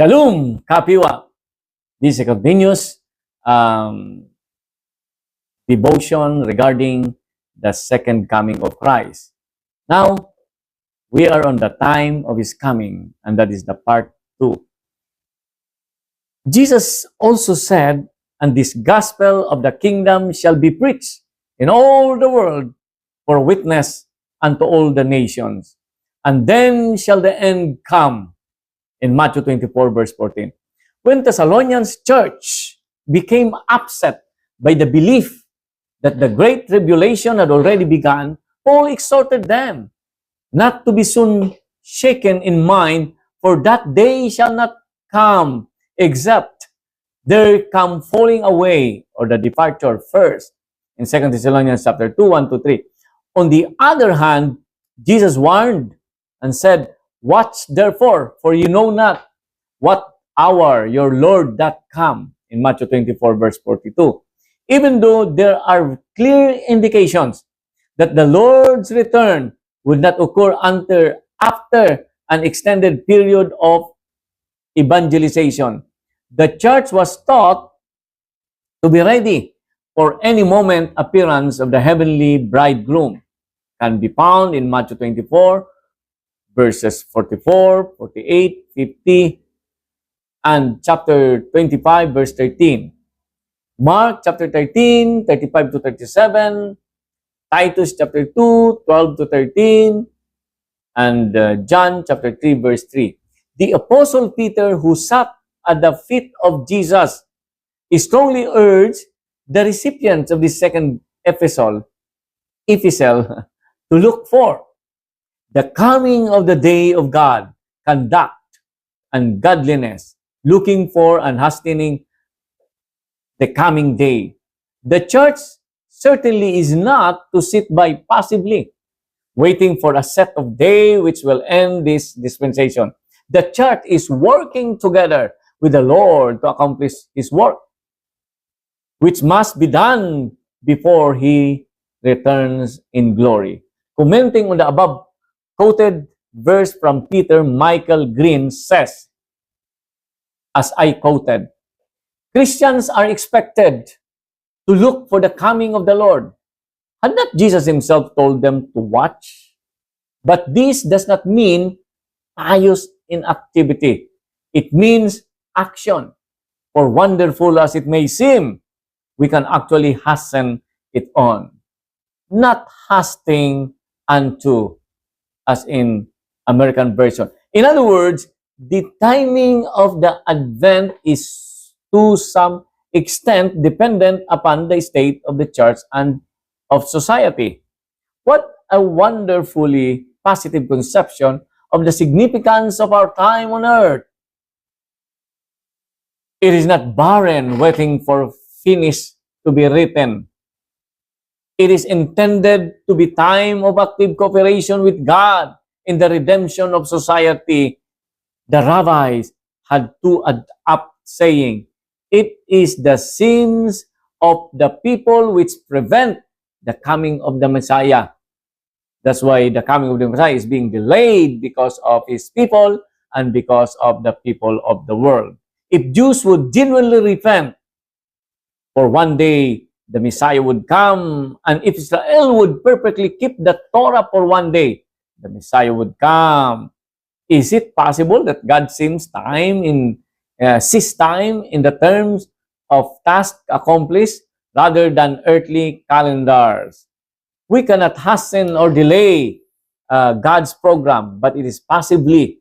Shalom, ka-Pewah. This is a continuous devotion regarding the second coming of Christ. Now, we are on the time of His coming, and that is the part 2. Jesus also said, "And this gospel of the kingdom shall be preached in all the world for witness unto all the nations. And then shall the end come." In Matthew 24, verse 14. When Thessalonians church became upset by the belief that the great tribulation had already begun, Paul exhorted them not to be soon shaken in mind, for that day shall not come except there come falling away, or the departure first, in 2 Thessalonians chapter 2, 1-3. On the other hand, Jesus warned and said, "Watch therefore, for you know not what hour your Lord doth come," in Matthew 24, verse 42. Even though there are clear indications that the Lord's return would not occur after an extended period of evangelization, the church was taught to be ready for any moment appearance of the heavenly bridegroom. Can be found in Matthew 24, verses 44, 48, 50, and chapter 25, verse 13. Mark chapter 13, 35-37, Titus chapter 2, 12-13, and John chapter 3, verse 3. The Apostle Peter, who sat at the feet of Jesus, strongly urged the recipients of this second epistle to look for the coming of the day of God, conduct and godliness, looking for and hastening the coming day. The church certainly is not to sit by passively, waiting for a set of day which will end this dispensation. The church is working together with the Lord to accomplish His work, which must be done before He returns in glory. Commenting on the above quoted verse from Peter, Michael Green says, as I quoted, "Christians are expected to look for the coming of the Lord. Had not Jesus Himself told them to watch? But this does not mean pious inactivity. It means action. For wonderful as it may seem, we can actually hasten it on. Not hasting unto, as in American version. In other words, the timing of the advent is to some extent dependent upon the state of the church and of society. What a wonderfully positive conception of the significance of our time on earth. It is not barren, waiting for finish to be written. It is intended to be time of active cooperation with God in the redemption of society. The rabbis had to adapt, saying, "It is the sins of the people which prevent the coming of the Messiah." That's why the coming of the Messiah is being delayed, because of His people and because of the people of the world. If Jews would genuinely repent, for one day the Messiah would come, and if Israel would perfectly keep the Torah for one day, the Messiah would come. Is it possible that God sees time in the terms of tasks accomplished rather than earthly calendars? We cannot hasten or delay God's program, but it is possibly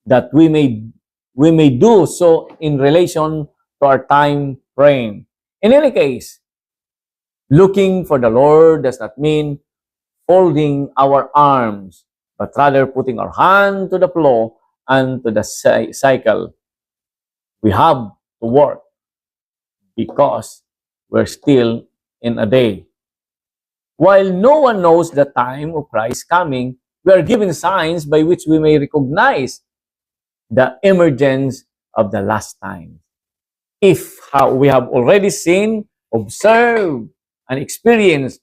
that we may do so in relation to our time frame. In any case, looking for the Lord does not mean folding our arms, but rather putting our hand to the plow and to the cycle. We have to work because we're still in a day. While no one knows the time of Christ's coming, we are given signs by which we may recognize the emergence of the last time. If we have already seen, observed, and experienced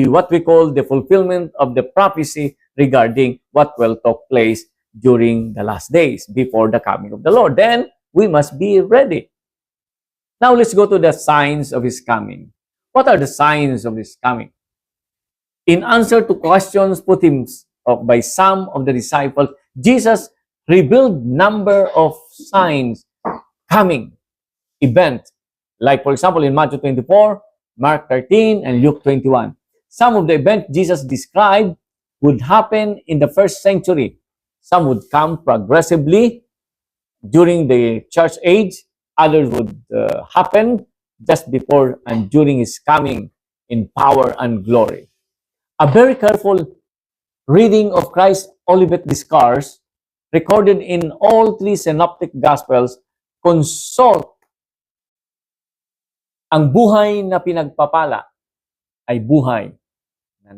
what we call the fulfillment of the prophecy regarding what will take place during the last days before the coming of the Lord. Then we must be ready. Now let's go to the signs of His coming. What are the signs of His coming? In answer to questions put him by some of the disciples, Jesus revealed number of signs coming, event. Like for example, in Matthew 24, Mark 13, and Luke 21. Some of the events Jesus described would happen in the first century. Some would come progressively during the church age. Others would happen just before and during His coming in power and glory. A very careful reading of Christ's Olivet Discourse, recorded in all three synoptic Gospels, consult ang buhay na pinagpapala ay buhay na